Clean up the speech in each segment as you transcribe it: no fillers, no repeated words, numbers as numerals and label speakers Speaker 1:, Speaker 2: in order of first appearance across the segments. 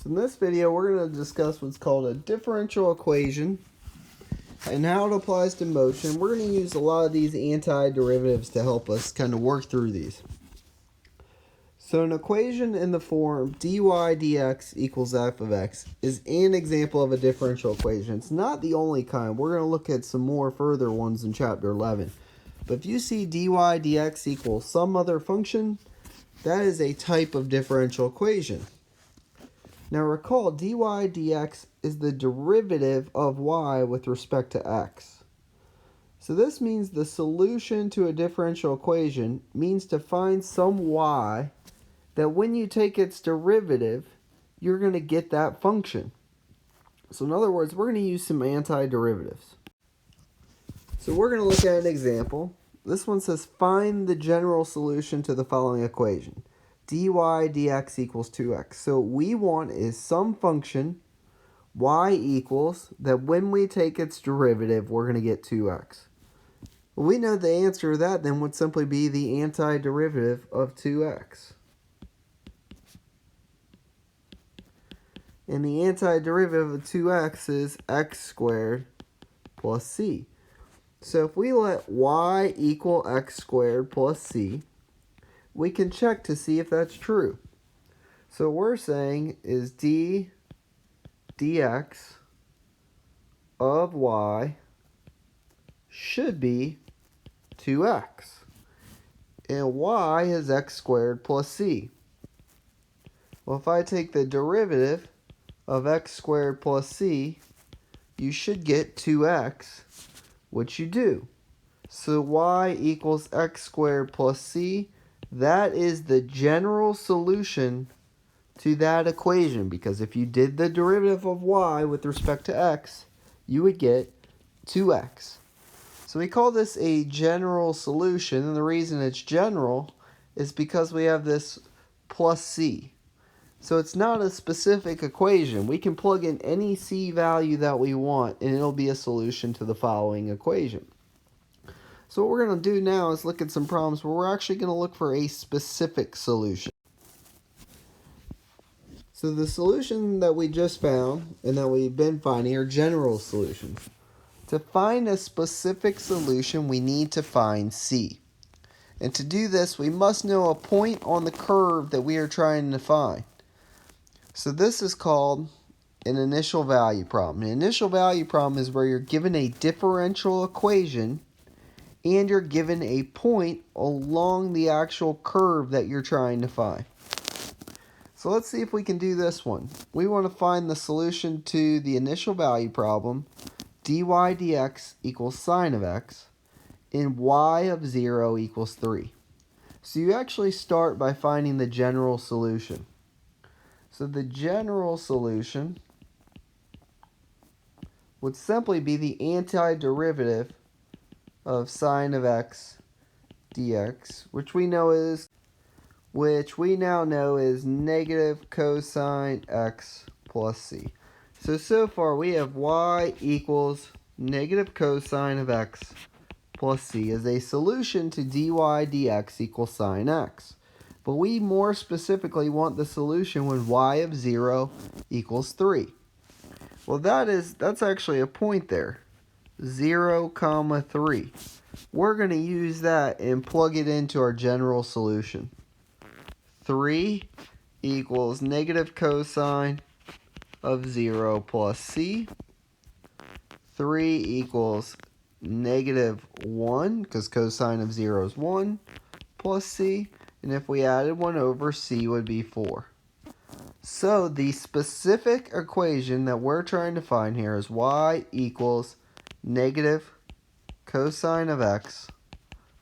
Speaker 1: So in this video, we're going to discuss what's called a differential equation and how it applies to motion. We're going to use a lot of these antiderivatives to help us kind of work through these. So an equation in the form dy dx equals f of x is an example of a differential equation. It's not the only kind. We're going to look at some more further ones in chapter 11. But if you see dy dx equals some other function, that is a type of differential equation. Now recall, dy dx is the derivative of y with respect to x. So this means the solution to a differential equation means to find some y that when you take its derivative, you're going to get that function. So in other words, we're going to use some antiderivatives. So we're going to look at an example. This one says find the general solution to the following equation. Dy dx equals 2x. So what we want is some function y equals that when we take its derivative, we're going to get 2x. Well, we know the answer to that then would simply be the antiderivative of 2x. And the antiderivative of 2x is x squared plus c. So if we let y equal x squared plus c, we can check to see if that's true. So what we're saying is dx of y should be 2x. And y is x squared plus c. Well, if I take the derivative of x squared plus c, you should get 2x, which you do. So y equals x squared plus c. That is the general solution to that equation, because if you did the derivative of y with respect to x, you would get 2x. So we call this a general solution, and the reason it's general is because we have this plus c. So it's not a specific equation. We can plug in any c value that we want, and it'll be a solution to the following equation. So what we're going to do now is look at some problems where we're actually going to look for a specific solution. So the solution that we just found and that we've been finding are general solutions. To find a specific solution, we need to find c. And to do this, we must know a point on the curve that we are trying to find. So this is called an initial value problem. An initial value problem is where you're given a differential equation and you're given a point along the actual curve that you're trying to find. So let's see if we can do this one. We want to find the solution to the initial value problem, dy dx equals sine of x, and y of 0 equals 3. So you actually start by finding the general solution. So the general solution would simply be the antiderivative of sine of x dx, which we now know is negative cosine x plus c. So far we have y equals negative cosine of x plus c as a solution to dy dx equals sine x. But we more specifically want the solution when y of 0 equals 3. Well, that's actually a point there. 0, 3. We're going to use that and plug it into our general solution. 3 equals negative cosine of 0 plus c. 3 equals negative 1, because cosine of 0 is 1, plus c. And if we added 1 over, c would be 4. So the specific equation that we're trying to find here is y equals negative cosine of x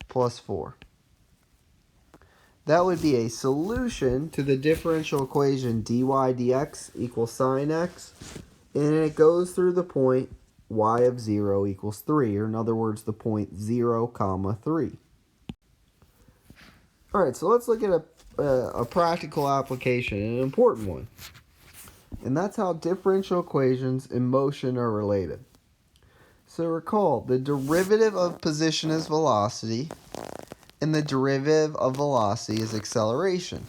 Speaker 1: plus 4. That would be a solution to the differential equation dy dx equals sine x, and it goes through the point y of 0 equals 3, or in other words, the point 0, 3. Alright, so let's look at a practical application, an important one. And that's how differential equations in motion are related. So recall, the derivative of position is velocity, and the derivative of velocity is acceleration.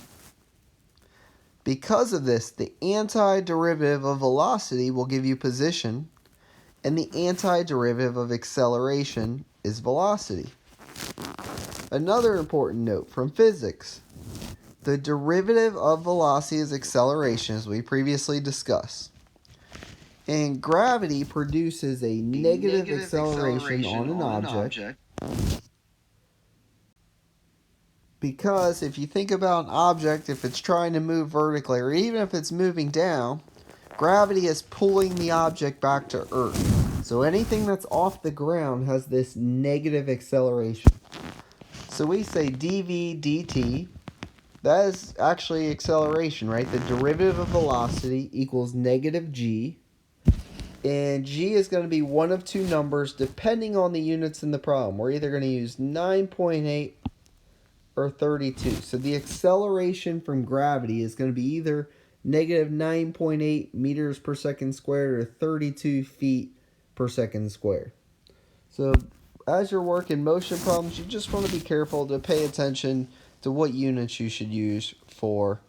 Speaker 1: Because of this, the antiderivative of velocity will give you position, and the antiderivative of acceleration is velocity. Another important note from physics. The derivative of velocity is acceleration, as we previously discussed. And gravity produces a negative acceleration on an object. Because if you think about an object, if it's trying to move vertically, or even if it's moving down, gravity is pulling the object back to Earth. So anything that's off the ground has this negative acceleration. So we say dv dt, that is actually acceleration, right? The derivative of velocity equals negative g. And g is going to be one of two numbers depending on the units in the problem. We're either going to use 9.8 or 32. So the acceleration from gravity is going to be either negative 9.8 meters per second squared or 32 feet per second squared. So as you're working motion problems, you just want to be careful to pay attention to what units you should use for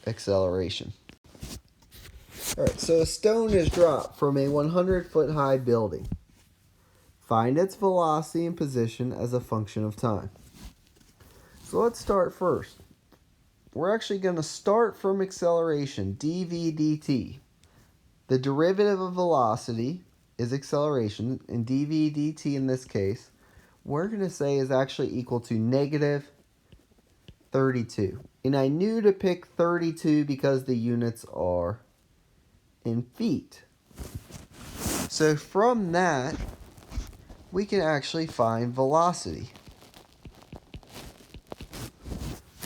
Speaker 1: acceleration. Alright, so a stone is dropped from a 100-foot high building. Find its velocity and position as a function of time. So let's start first. We're actually going to start from acceleration, dv dt. The derivative of velocity is acceleration, and dv dt in this case, we're going to say is actually equal to negative 32. And I knew to pick 32 because the units are in feet. So from that, we can actually find velocity.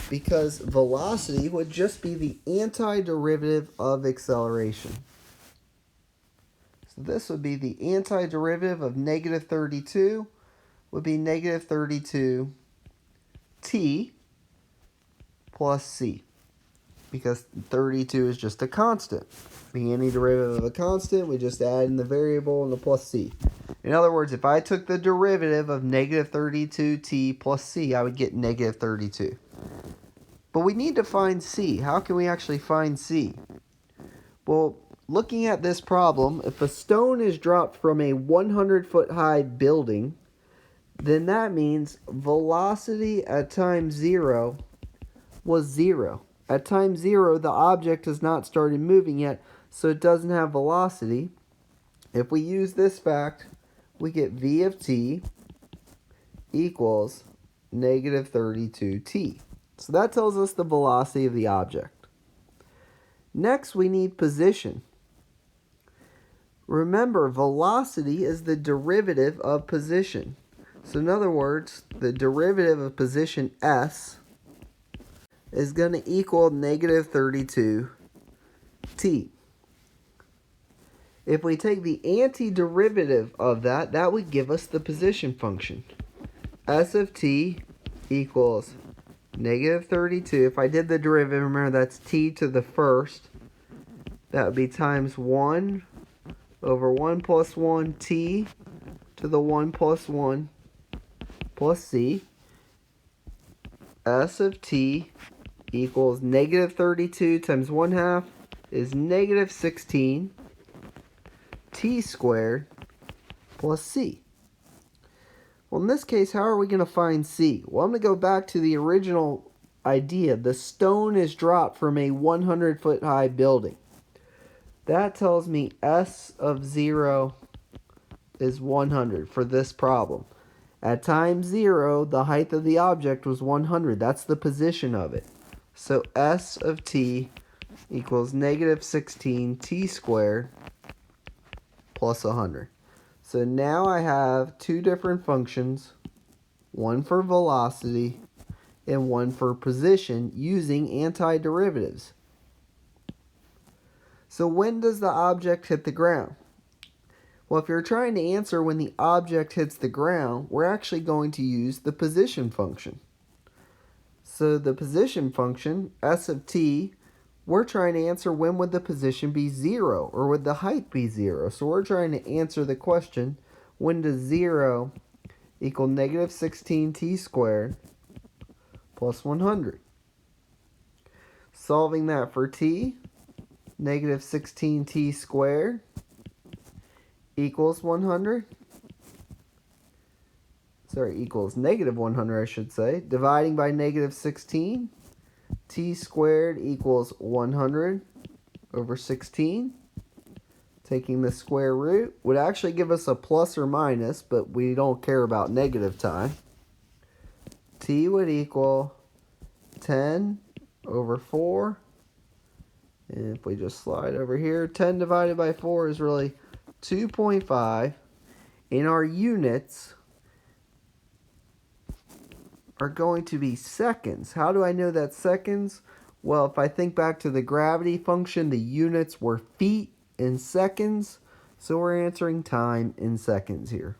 Speaker 1: Because velocity would just be the antiderivative of acceleration. So this would be the antiderivative of negative 32 would be negative 32 t plus c. Because 32 is just a constant. Being any derivative of a constant, we just add in the variable and the plus c. In other words, if I took the derivative of negative 32t plus c, I would get negative 32. But we need to find c. How can we actually find c? Well, looking at this problem, if a stone is dropped from a 100-foot high building, then that means velocity at time 0 was 0. At time 0, the object has not started moving yet, so it doesn't have velocity. If we use this fact, we get v of t equals negative 32t. So that tells us the velocity of the object. Next, we need position. Remember, velocity is the derivative of position. So in other words, the derivative of position s is going to equal negative 32t. If we take the antiderivative of that, that would give us the position function. S of t equals negative 32. If I did the derivative, remember that's t to the first. That would be times 1 over 1 plus 1 t to the 1 plus 1 plus c. S of t equals negative 32 times 1/2 is negative 16 t squared plus c. Well, in this case, how are we going to find c? Well, I'm going to go back to the original idea. The stone is dropped from a 100-foot high building. That tells me s of 0 is 100 for this problem. At time 0, the height of the object was 100. That's the position of it. So s of t equals negative 16 t squared plus 100. So now I have two different functions, one for velocity and one for position using antiderivatives. So when does the object hit the ground? Well, if you're trying to answer when the object hits the ground, we're actually going to use the position function. So the position function, s of t, we're trying to answer when would the position be 0 or would the height be 0. So we're trying to answer the question, when does 0 equal negative 16t squared plus 100? Solving that for t, negative 16t squared equals 100. Sorry, equals negative 100, I should say. Dividing by negative 16, t squared equals 100 over 16. Taking the square root would actually give us a plus or minus, but we don't care about negative time. T would equal 10 over 4. And if we just slide over here, 10 divided by 4 is really 2.5. And our units are going to be seconds. How do I know that's seconds? Well, if I think back to the gravity function, the units were feet in seconds. So we're answering time in seconds here.